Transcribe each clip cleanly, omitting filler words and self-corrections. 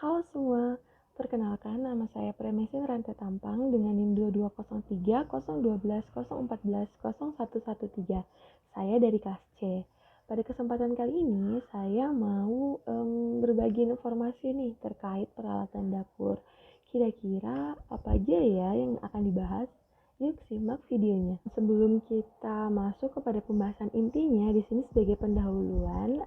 Halo semua, perkenalkan nama saya Premesin Rantai Tampang dengan NIM 2203 012 014 0113. Saya dari kelas C. Pada kesempatan kali ini saya mau berbagi informasi nih terkait peralatan dapur. Kira-kira apa aja ya yang akan dibahas? Yuk simak videonya. Sebelum kita masuk kepada pembahasan intinya, di sini sebagai pendahuluan,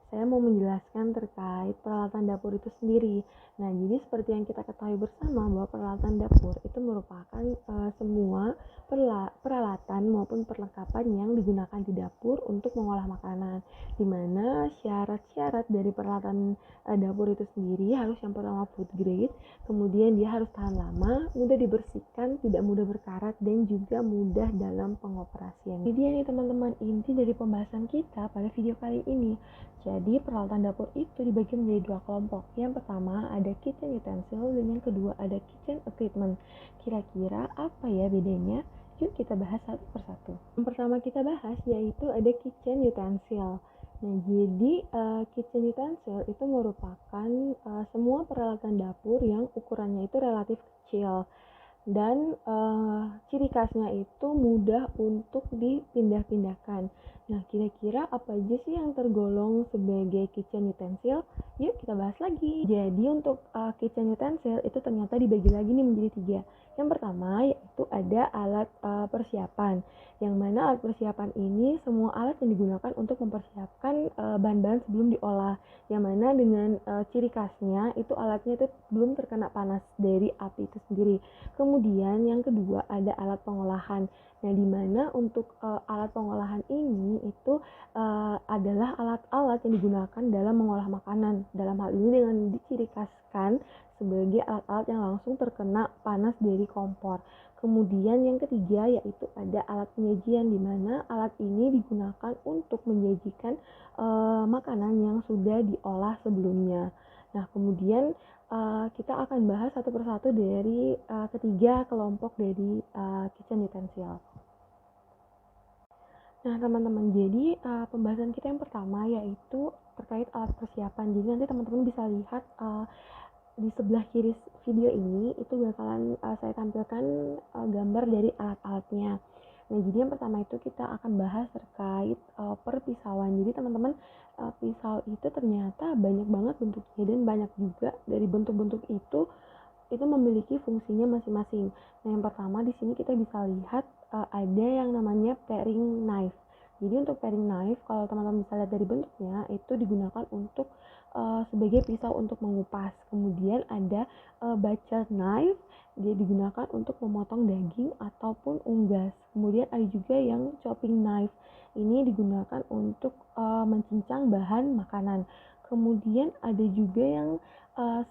saya mau menjelaskan terkait peralatan dapur itu sendiri. Nah, jadi seperti yang kita ketahui bersama bahwa peralatan dapur itu merupakan semua peralatan maupun perlengkapan yang digunakan di dapur untuk mengolah makanan. Di mana syarat-syarat dari peralatan dapur itu sendiri harus yang pertama food grade, kemudian dia harus tahan lama, mudah dibersihkan, tidak mudah berkarat, dan juga mudah dalam pengoperasian. Jadi nih teman-teman, inti dari pembahasan kita pada video kali ini. Jadi peralatan dapur itu dibagi menjadi dua kelompok. Yang pertama ada kitchen utensil dan yang kedua ada kitchen equipment. Kira-kira apa ya bedanya? Yuk kita bahas satu persatu. Yang pertama kita bahas yaitu ada kitchen utensil. Nah, jadi kitchen utensil itu merupakan semua peralatan dapur yang ukurannya itu relatif kecil dan ciri khasnya itu mudah untuk dipindah-pindahkan. Nah, kira-kira apa aja sih yang tergolong sebagai kitchen utensil? Yuk kita bahas lagi. Jadi untuk kitchen utensil itu ternyata dibagi lagi nih menjadi 3. Yang pertama yaitu ada alat persiapan, yang mana alat persiapan ini semua alat yang digunakan untuk mempersiapkan bahan-bahan sebelum diolah, yang mana dengan ciri khasnya itu alatnya itu belum terkena panas dari api itu sendiri. Kemudian yang kedua ada alat pengolahan. Nah, di mana untuk alat pengolahan ini itu adalah alat-alat yang digunakan dalam mengolah makanan. Dalam hal ini dengan diciri khaskan sebagai alat-alat yang langsung terkena panas dari kompor. Kemudian yang ketiga yaitu ada alat penyajian, di mana alat ini digunakan untuk menyajikan makanan yang sudah diolah sebelumnya. Nah, kemudian kita akan bahas satu persatu dari ketiga kelompok dari kitchen utensil. Nah, teman-teman, jadi pembahasan kita yang pertama yaitu terkait alat persiapan. Jadi nanti teman-teman bisa lihat di sebelah kiri video ini itu bakalan saya tampilkan gambar dari alat-alatnya. Nah, jadi yang pertama itu kita akan bahas terkait perpisauan. Jadi teman-teman, pisau itu ternyata banyak banget bentuknya dan banyak juga dari bentuk-bentuk itu memiliki fungsinya masing-masing. Nah, yang pertama di sini kita bisa lihat ada yang namanya paring knife. Jadi untuk paring knife, kalau teman-teman bisa lihat dari bentuknya, itu digunakan untuk sebagai pisau untuk mengupas. Kemudian ada butcher knife, dia digunakan untuk memotong daging ataupun unggas. Kemudian ada juga yang chopping knife, ini digunakan untuk mencincang bahan makanan. Kemudian ada juga yang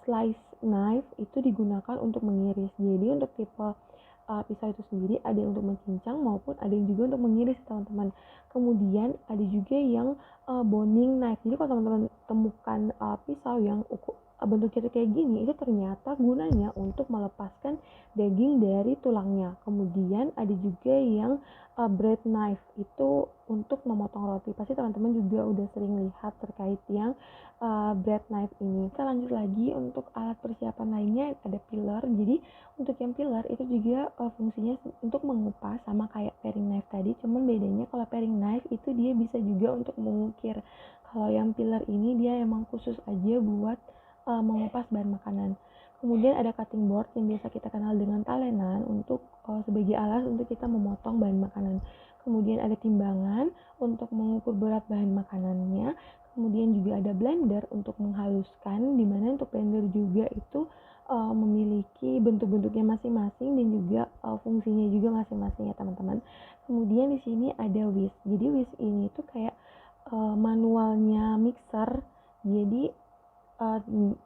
slice knife, itu digunakan untuk mengiris. Jadi untuk tipe pisau itu sendiri ada yang untuk mencincang maupun ada yang juga untuk mengiris, teman-teman. Kemudian ada juga yang boning knife. Jadi kalau teman-teman temukan pisau yang bentuknya itu kayak gini, itu ternyata gunanya untuk melepaskan daging dari tulangnya. Kemudian ada juga yang bread knife, itu untuk memotong roti. Pasti teman-teman juga udah sering lihat terkait yang bread knife ini. Kita lanjut lagi untuk alat persiapan lainnya, ada peeler. Jadi untuk yang peeler itu juga fungsinya untuk mengupas sama kayak paring knife tadi, cuman bedanya kalau paring knife itu dia bisa juga untuk mengukir. Kalau yang peeler ini dia emang khusus aja buat mengupas bahan makanan. Kemudian ada cutting board yang biasa kita kenal dengan talenan untuk sebagai alat untuk kita memotong bahan makanan. Kemudian ada timbangan untuk mengukur berat bahan makanannya. Kemudian juga ada blender untuk menghaluskan, dimana untuk blender juga itu memiliki bentuk-bentuknya masing-masing dan juga fungsinya juga masing-masing ya teman-teman. Kemudian di sini ada whisk. Jadi whisk ini tuh kayak manualnya mixer. Jadi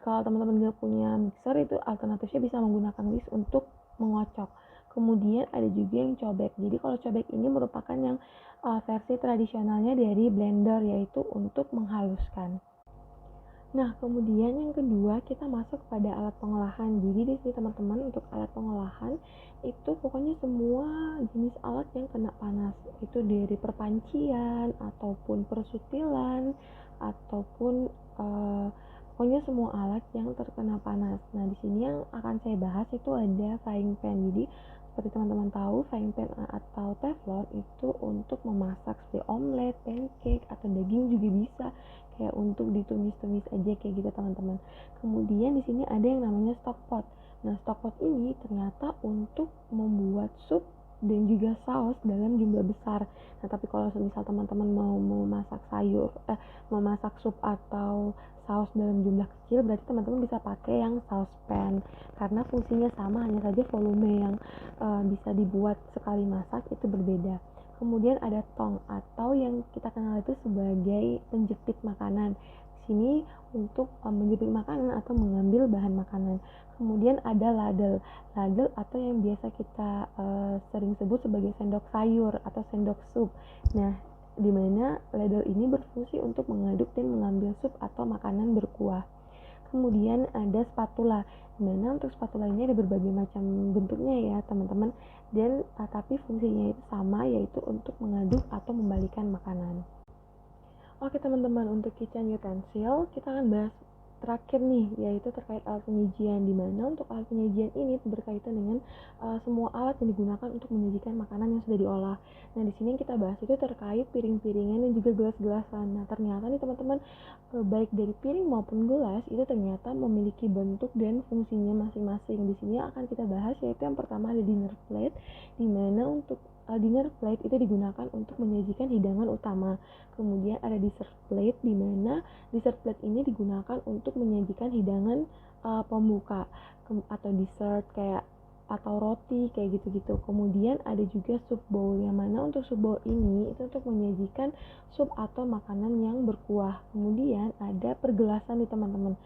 kalau teman-teman nggak punya mixer, itu alternatifnya bisa menggunakan whisk untuk mengocok. Kemudian ada juga yang cobek. Jadi kalau cobek ini merupakan yang versi tradisionalnya dari blender, yaitu untuk menghaluskan. Nah, kemudian yang kedua kita masuk pada alat pengolahan. Jadi di sini teman-teman untuk alat pengolahan itu pokoknya semua jenis alat yang kena panas. Itu dari perpancian ataupun persutilan ataupun pokoknya semua alat yang terkena panas. Nah, di sini yang akan saya bahas itu ada frying pan. Jadi seperti teman-teman tahu, frying pan atau teflon itu untuk memasak seperti omelet, pancake, atau daging juga bisa, kayak untuk ditumis-tumis aja kayak gitu teman-teman. Kemudian di sini ada yang namanya stock pot. Nah, stock pot ini ternyata untuk membuat sup dan juga saus dalam jumlah besar. Nah, tapi kalau misal teman-teman mau memasak memasak sup atau saus dalam jumlah kecil, berarti teman-teman bisa pakai yang saucepan karena fungsinya sama, hanya saja volume yang bisa dibuat sekali masak itu berbeda. Kemudian ada tong atau yang kita kenal itu sebagai penjepit makanan. Sini untuk menjepit makanan atau mengambil bahan makanan. Kemudian ada ladle atau yang biasa kita sering sebut sebagai sendok sayur atau sendok sup. Nah, di mana ladle ini berfungsi untuk mengaduk dan mengambil sup atau makanan berkuah. Kemudian ada spatula, di mana untuk spatula ini ada berbagai macam bentuknya ya teman-teman, dan tapi fungsinya itu sama, yaitu untuk mengaduk atau membalikan makanan. Oke teman-teman, untuk kitchen utensil kita akan bahas terakhir nih, yaitu terkait alat penyajian, di mana untuk alat penyajian ini berkaitan dengan semua alat yang digunakan untuk menyajikan makanan yang sudah diolah. Nah, di sini yang kita bahas itu terkait piring-piringan dan juga gelas-gelasan. Nah, ternyata nih teman-teman, baik dari piring maupun gelas itu ternyata memiliki bentuk dan fungsinya masing-masing. Di sini akan kita bahas, yaitu yang pertama ada dinner plate, di mana untuk dinner plate itu digunakan untuk menyajikan hidangan utama. Kemudian ada dessert plate, di mana dessert plate ini digunakan untuk menyajikan hidangan pembuka atau dessert kayak atau roti kayak gitu-gitu. Kemudian ada juga soup bowl, yang mana untuk soup bowl ini itu untuk menyajikan sup atau makanan yang berkuah. Kemudian ada pergelasan nih teman-teman.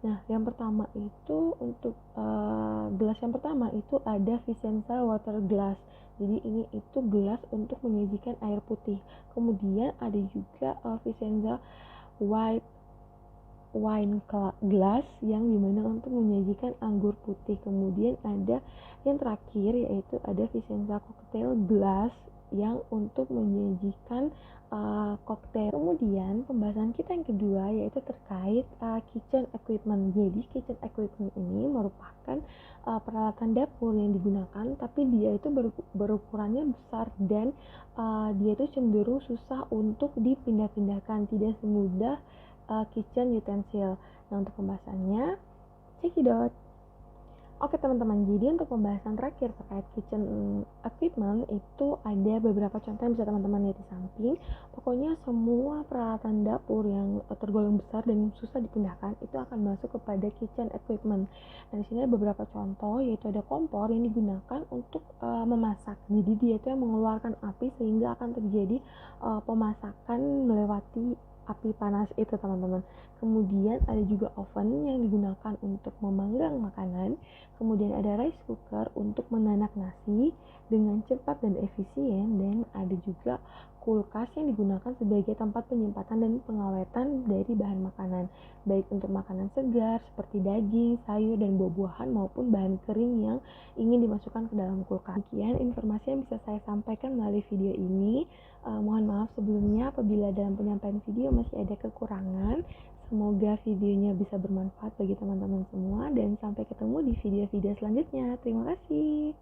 Nah, yang pertama itu untuk gelas yang pertama itu ada Vicenza water glass. Jadi ini itu gelas untuk menyajikan air putih. Kemudian ada juga Vicenza white wine glass yang dimana untuk menyajikan anggur putih. Kemudian ada yang terakhir, yaitu ada Vicenza cocktail glass yang untuk menyajikan koktail. Kemudian pembahasan kita yang kedua yaitu terkait kitchen equipment. Jadi kitchen equipment ini merupakan peralatan dapur yang digunakan, tapi dia itu berukurannya besar dan dia itu cenderung susah untuk dipindah-pindahkan, tidak semudah kitchen utensil. Nah, untuk pembahasannya cekidot. Oke teman-teman, jadi untuk pembahasan terakhir terkait kitchen equipment itu ada beberapa contoh yang bisa teman-teman lihat di samping. Pokoknya semua peralatan dapur yang tergolong besar dan susah dipindahkan itu akan masuk kepada kitchen equipment. Dan di sini ada beberapa contoh, yaitu ada kompor yang digunakan untuk memasak. Jadi dia itu yang mengeluarkan api sehingga akan terjadi pemasakan melewati api panas itu teman-teman. Kemudian ada juga oven yang digunakan untuk memanggang makanan. Kemudian ada rice cooker untuk menanak nasi dengan cepat dan efisien. Dan ada juga kulkas yang digunakan sebagai tempat penyimpanan dan pengawetan dari bahan makanan, baik untuk makanan segar seperti daging, sayur, dan buah-buahan maupun bahan kering yang ingin dimasukkan ke dalam kulkas. Sekian informasi yang bisa saya sampaikan melalui video ini. Mohon maaf sebelumnya apabila dalam penyampaian video masih ada kekurangan. Semoga videonya bisa bermanfaat bagi teman-teman semua, dan sampai ketemu di video-video selanjutnya. Terima kasih.